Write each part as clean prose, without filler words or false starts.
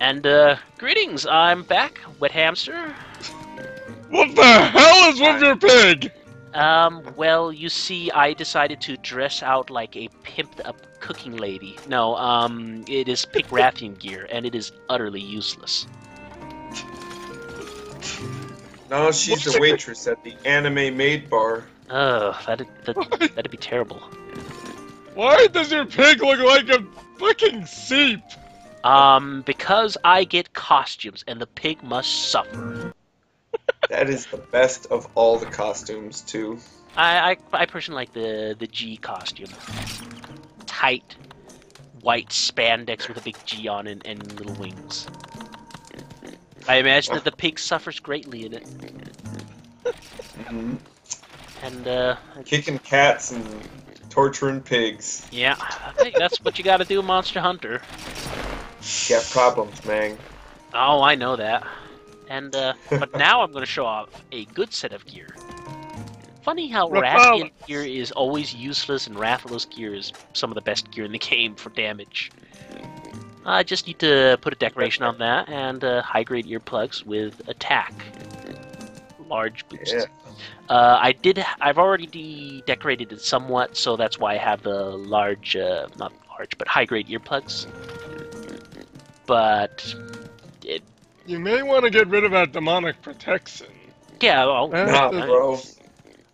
And, greetings, I'm back, Wet Hamster. What the hell is with your pig? Well, you see, I decided to dress out like a pimped-up cooking lady. No, it is Pig Rathian gear, and it is utterly useless. No, she's the waitress at the anime maid bar. Ugh, that'd be terrible. Why does your pig look like a fucking seep? Because I get costumes, and the pig must suffer. That is the best of all the costumes, too. I personally like the G costume. Tight, white spandex with a big G on it and little wings. I imagine that the pig suffers greatly in it. Mm-hmm. And, Kicking cats and torturing pigs. yeah, hey, that's what you gotta do, Monster Hunter. Got problems, man. Oh, I know that. And, but now I'm gonna show off a good set of gear. Funny how Rathian gear is always useless and Rathalos gear is some of the best gear in the game for damage. I just need to put a decoration on that and high-grade earplugs with attack. Large boosts. Yeah. I've already decorated it somewhat, so that's why I have the large, not large, but high-grade earplugs. But You may want to get rid of that demonic protection. yeah, well, Nah, bro.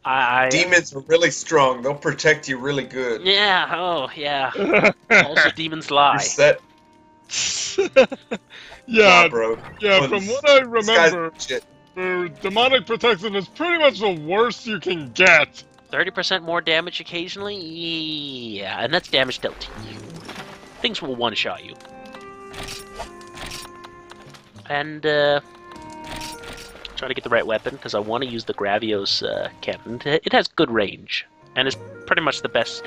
Demons Demons are really strong. They'll protect you really good. Yeah, oh, yeah. Also, demons lie. You're set. Yeah, Nah, bro. yeah. From what I This guy's remember, shit. demonic protection is pretty much the worst you can get. 30% more damage occasionally? Yeah, and that's damage dealt to you. Things will one-shot you. And, try to get the right weapon, because I want to use the Gravios cannon. It has good range, and it's pretty much the best...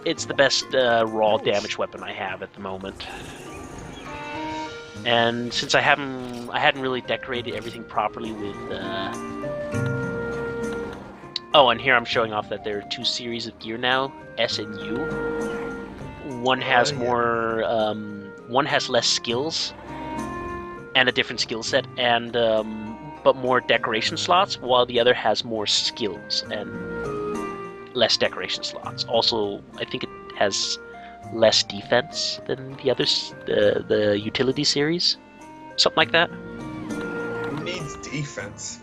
It's the best raw damage weapon I have at the moment. And since I hadn't really decorated everything properly with... Oh, and here I'm showing off that there are two series of gear now, S and U. One has more... one has less skills, and a different skill set, and but more decoration slots, while the other has more skills and less decoration slots. Also, I think it has less defense than the others, the utility series, something like that. Who needs defense?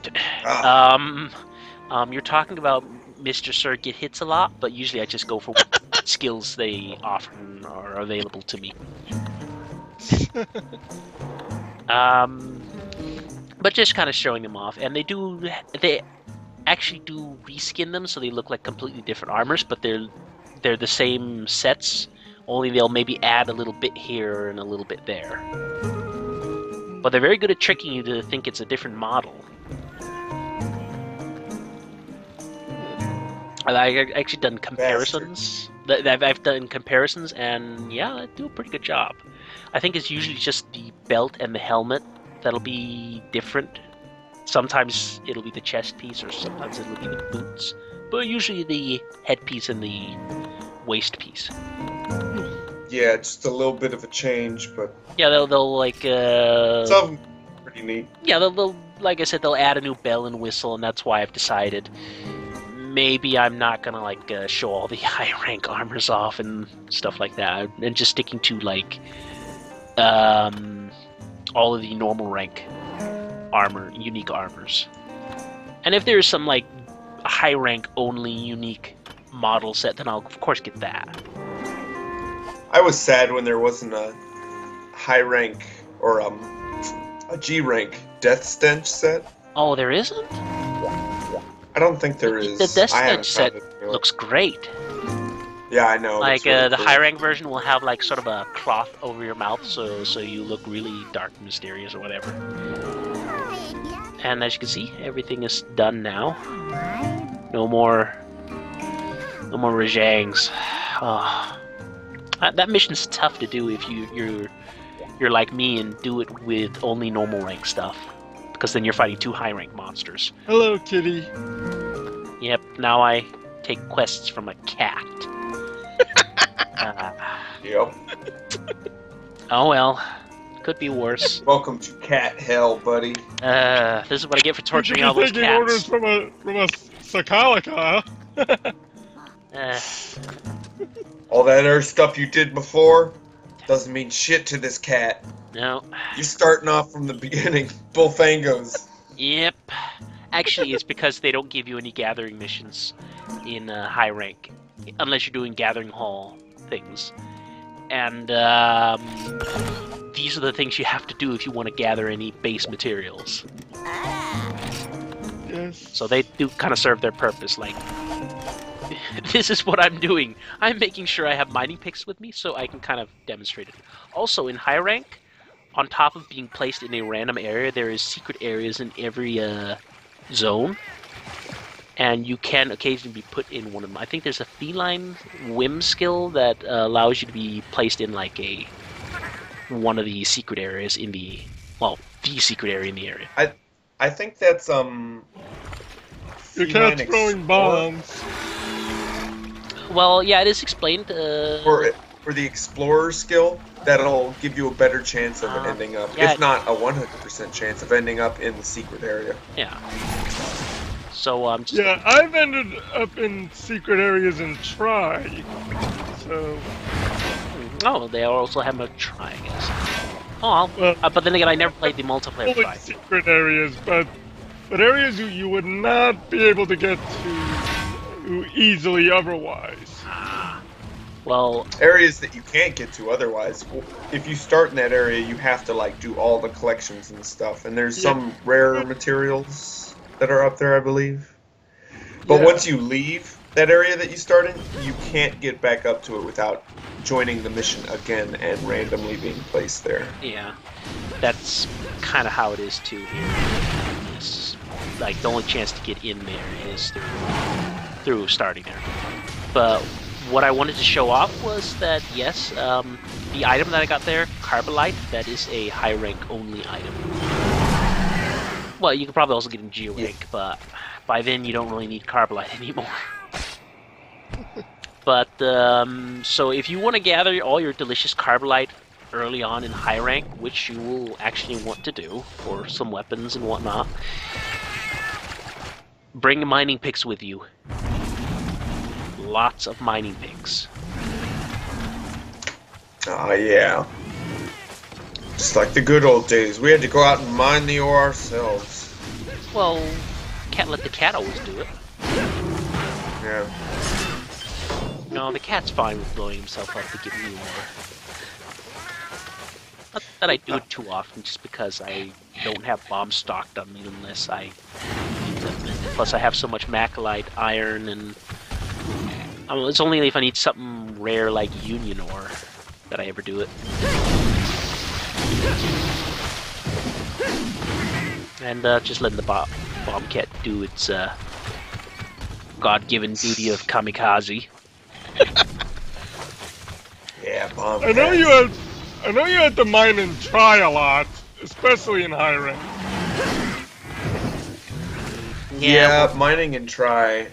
You're talking about Mr. Sir get hits a lot, but usually I just go for what skills they offer and are available to me. But just kind of showing them off, and they actually do reskin them so they look like completely different armors, but they're the same sets, only they'll maybe add a little bit here and a little bit there. But they're very good at tricking you to think it's a different model. I've actually done comparisons. I've done comparisons, and yeah, I do a pretty good job. I think it's usually just the belt and the helmet that'll be different. Sometimes it'll be the chest piece, or sometimes it'll be the boots. But usually the headpiece and the waist piece. Yeah, just a little bit of a change, but Yeah, they'll like some of them pretty neat. yeah, they'll like I said, they'll add a new bell and whistle, and that's why I've decided maybe I'm not gonna like show all the high rank armors off and stuff like that, and just sticking to like all of the normal rank armor, unique armors. And if there's some like high rank only unique model set, then I'll of course get that. I was sad when there wasn't a high rank or a G rank Death Stench set. Oh, there isn't? I don't think there is. The Death I haven't Stench found set it anywhere. looks great. Yeah, I know. Like it's really the cool. high rank version will have like sort of a cloth over your mouth, so you look really dark and mysterious or whatever. And as you can see, everything is done now. No more Rajangs. Oh. That mission's tough to do if you're like me and do it with only normal rank stuff, because then you're fighting two high rank monsters. Hello, kitty. Yep. Now I take quests from a cat. Yep. Oh well. Could be worse. Welcome to cat hell, buddy. This is what I get for You torturing should all be those taking orders cats. from a Sakalica, huh? All that other stuff you did before doesn't mean shit to this cat. No. You're starting off from the beginning. Bullfangos. Yep. Actually, it's because they don't give you any gathering missions in high rank, unless you're doing gathering hall things. And these are the things you have to do if you want to gather any base materials. Yes. So they do kind of serve their purpose. Like, this is what I'm doing. I'm making sure I have mining picks with me so I can kind of demonstrate it. Also, in high rank, on top of being placed in a random area, there is secret areas in every zone. And you can occasionally be put in one of them. I think there's a feline whim skill that allows you to be placed in like one of the secret areas in the secret area in the area. I think that's Your feline cat's throwing explorer. bombs. Well, yeah, it is explained. For the explorer skill, that'll give you a better chance of ending up, yeah, if not a 100% chance of ending up in the secret area. Yeah. So Yeah, I've ended up in secret areas in Try. So. Oh, they also have a try, I guess. Oh, Well, but then again, I never played the multiplayer only try. secret areas, but areas you would not be able to get to easily otherwise. Well, Areas that you can't get to otherwise. If you start in that area, you have to like do all the collections and stuff. And there's some rare materials that are up there, I believe. But Yeah. once you leave that area that you started, you can't get back up to it without joining the mission again and randomly being placed there. yeah, that's kind of how it is too here. It's like the only chance to get in there is through starting there. But what I wanted to show off was that yes, the item that I got there, Carbolite, that is a high rank only item. Well, you could probably also get in Geo rank, but by then you don't really need Carbolite anymore. But, so if you want to gather all your delicious Carbolite early on in high rank, which you will actually want to do for some weapons and whatnot, bring mining picks with you. Lots of mining picks. Oh, yeah. Just like the good old days. We had to go out and mine the ore ourselves. Well, can't let the cat always do it. Yeah. No, the cat's fine with blowing himself up to get me more. Not that I do it too often, just because I don't have bombs stocked on me unless I need them. Plus, I have so much Macalite, iron, and it's only if I need something rare like Union ore that I ever do it. And just letting the bomb cat do its God-given duty of kamikaze. Yeah, bomb. I know you had to mine and try a lot, especially in high rank. Yeah, mining and try.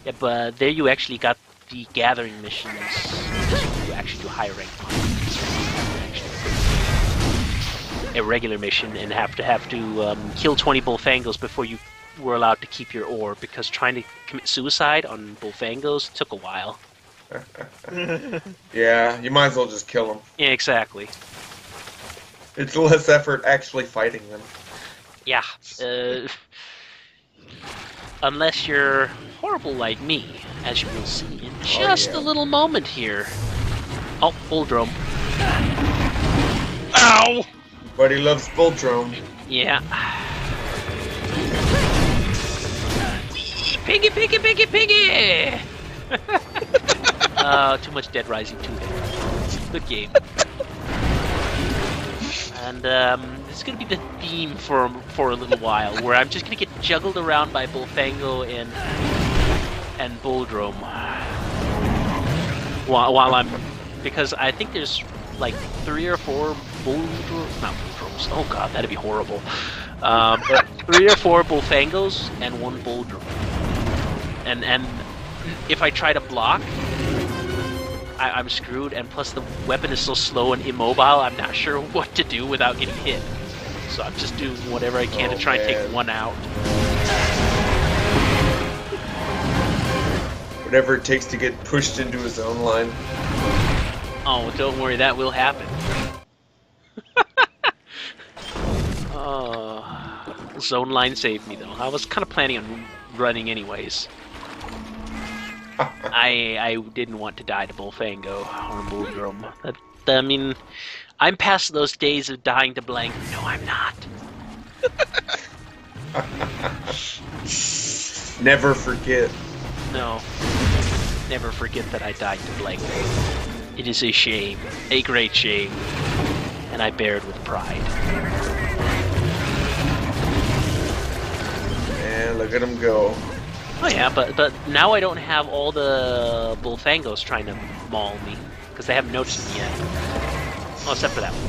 Yeah, but there you actually got the gathering missions to actually do high rank mining. A regular mission and have to kill 20 Bullfangos before you were allowed to keep your ore, because trying to commit suicide on Bullfangos took a while. Yeah, you might as well just kill them. Yeah, exactly. It's less effort actually fighting them. Yeah. Unless you're horrible like me, as you will see in just a little moment here. Oh, Bulldrome. Ow! But he loves Bulldrome. Yeah. Piggy, piggy, piggy, piggy! Too much Dead Rising 2 there. Good game. And this is gonna be the theme for a little while, where I'm just gonna get juggled around by Bullfango and Bulldrome while I'm, because I think there's like 3 or 4 Bulldromes. Oh god, that'd be horrible. 3 or 4 Bullfangos and 1 Bulldrome. And if I try to block, I'm screwed, and plus the weapon is so slow and immobile, I'm not sure what to do without getting hit. So I'm just doing whatever I can to try and take one out. Whatever it takes to get pushed into his own line. Oh, don't worry, that will happen. Zone line saved me, though. I was kind of planning on running anyways. I didn't want to die to Bullfango or Bullgrum. I mean, I'm past those days of dying to blank. No, I'm not. Never forget. No. Never forget that I died to blank. It is a shame. A great shame. And I bear it with pride. And look at him go. Oh yeah, but now I don't have all the Bullfangos trying to maul me. Because they haven't noticed me yet. Oh, except for that one.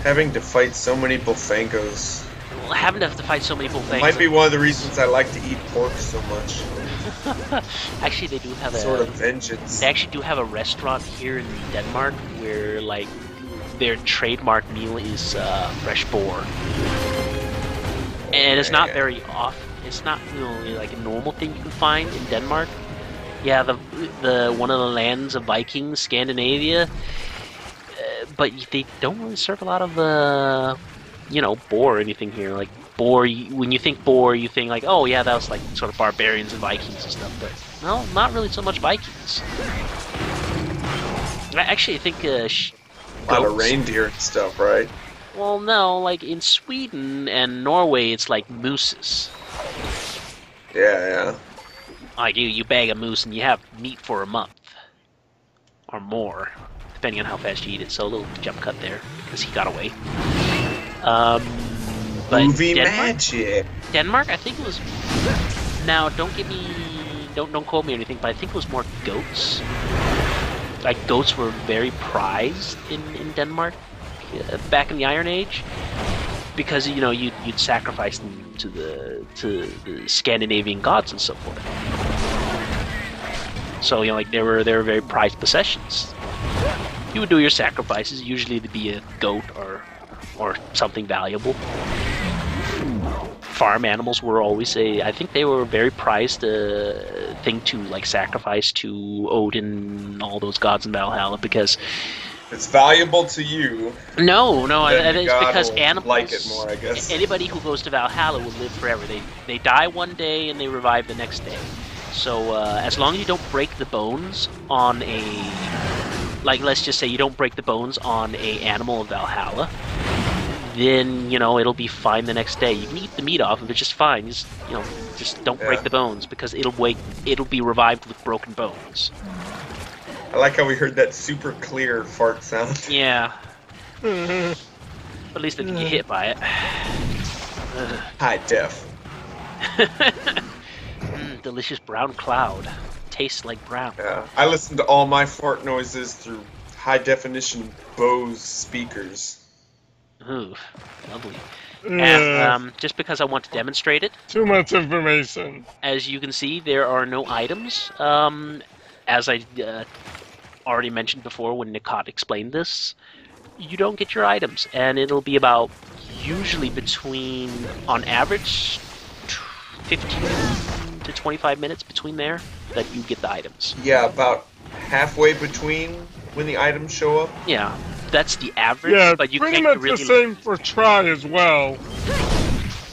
Having to fight so many Bullfangos. Well, having to have to fight so many Bullfangos might be one of the reasons I like to eat pork so much. Actually, they do have a sort of vengeance. They actually do have a restaurant here in Denmark where, like, their trademark meal is fresh boar, and it's not very often. It's not really like a normal thing you can find in Denmark. Yeah, the one of the lands of Vikings, Scandinavia, but they don't really serve a lot of boar or anything here. Like boar, when you think boar, you think like, oh yeah, that was like sort of barbarians and Vikings and stuff. But no, not really so much Vikings. Actually, I think a lot of reindeer and stuff, right? Well, no, like in Sweden and Norway, it's like mooses. Yeah. Like you bag a moose and you have meat for a month or more, depending on how fast you eat it. So a little jump cut there because he got away. But movie magic. Denmark, I think it was. Now, don't quote me or anything, but I think it was more goats. Like goats were very prized in Denmark back in the Iron Age, because you'd sacrifice them to the Scandinavian gods and so forth. So like they were very prized possessions. You would do your sacrifices, usually to be a goat or something valuable. Farm animals were always I think they were a very prized thing to like sacrifice to Odin and all those gods in Valhalla, because it's valuable to you. No, it's because animals like it more, I guess. Anybody who goes to Valhalla will live forever. They die one day and they revive the next day. So as long as you don't break the bones on let's just say you don't break the bones on a animal of Valhalla, then it'll be fine the next day. You can eat the meat off of it just fine. Just don't break the bones, because it'll be revived with broken bones. I like how we heard that super clear fart sound. Yeah. But at least I didn't get hit by it. High def. Delicious brown cloud. Tastes like brown. Yeah. I listen to all my fart noises through high definition Bose speakers. Ooh, lovely. And just because I want to demonstrate it. Too much information. As you can see, there are no items. As I already mentioned before when Nikot explained this, you don't get your items, and it'll be about usually between, on average, 15 to 25 minutes between there that you get the items. Yeah, about halfway between when the items show up. Yeah, that's the average. Yeah, but you pretty can't much really the same for try as well.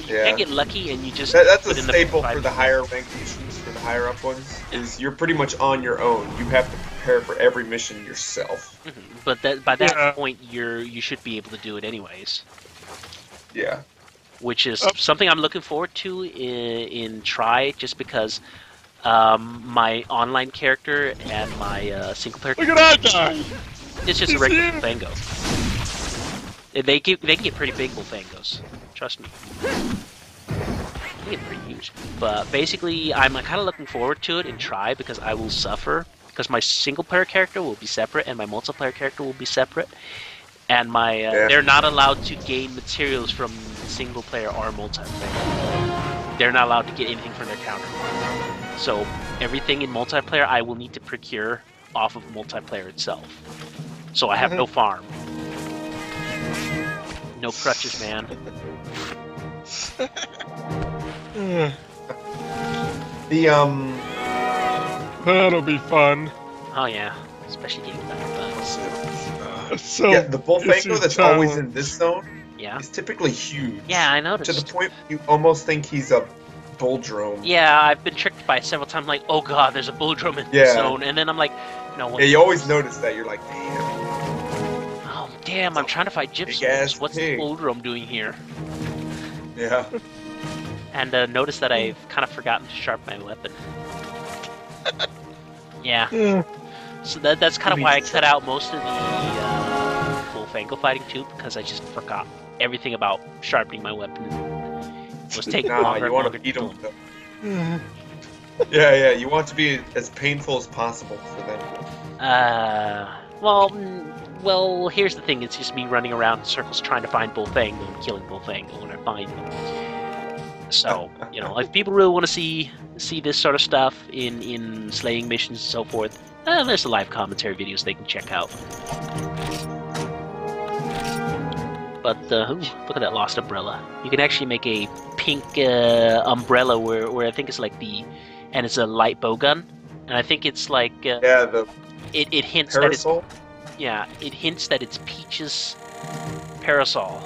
You can't get lucky, and you just that's put a in staple the for the higher ranked missions, for the higher up ones. Is you're pretty much on your own. You have to prepare for every mission yourself. Mm-hmm. But by that point, you should be able to do it anyways. Yeah. Which is something I'm looking forward to in Try, just because my online character and my single player. Look at that guy! It's just a regular Bullfango. They can get pretty big Bullfangos. Trust me. They get pretty huge. But basically, I'm kind of looking forward to it in Try, because I will suffer. Because my single player character will be separate and my multiplayer character will be separate. And they're not allowed to gain materials from single player or multiplayer. They're not allowed to get anything from their counterpart. So everything in multiplayer I will need to procure off of multiplayer itself. So I have no farm. No crutches, man. That'll be fun. Oh yeah, especially getting better bugs. So Yeah, the Bullfango that's always in challenge. this zone Yeah. is typically huge. Yeah, I To noticed. the point you almost think he's a bull drone. Yeah, I've been tricked by it several times. Like, oh god, there's a bull drum in Yeah. this zone, and then I'm like, no. Yeah, you always notice that. You're like, damn. Oh damn, I'm trying to fight Big-ass gypsies. What's the pig. bull drum doing here? Yeah. And notice that I've kind of forgotten to sharpen my weapon. Yeah. Yeah. So that's kind of why I cut out most of the Bullfango fighting too, because I just forgot everything about sharpening my weapon. It was taking Nah, longer you and want longer to beat kill them. Yeah, you want to be as painful as possible for them. Well, here's the thing. It's just me running around in circles trying to find Bullfango and killing Bullfango when I find them. So, if people really want to see this sort of stuff in slaying missions and so forth, there's the live commentary videos they can check out. But ooh, look at that lost umbrella. You can actually make a pink umbrella where I think it's like and it's a light bow gun, and I think it's like Yeah, the it hints parasol. that it's Peach's parasol.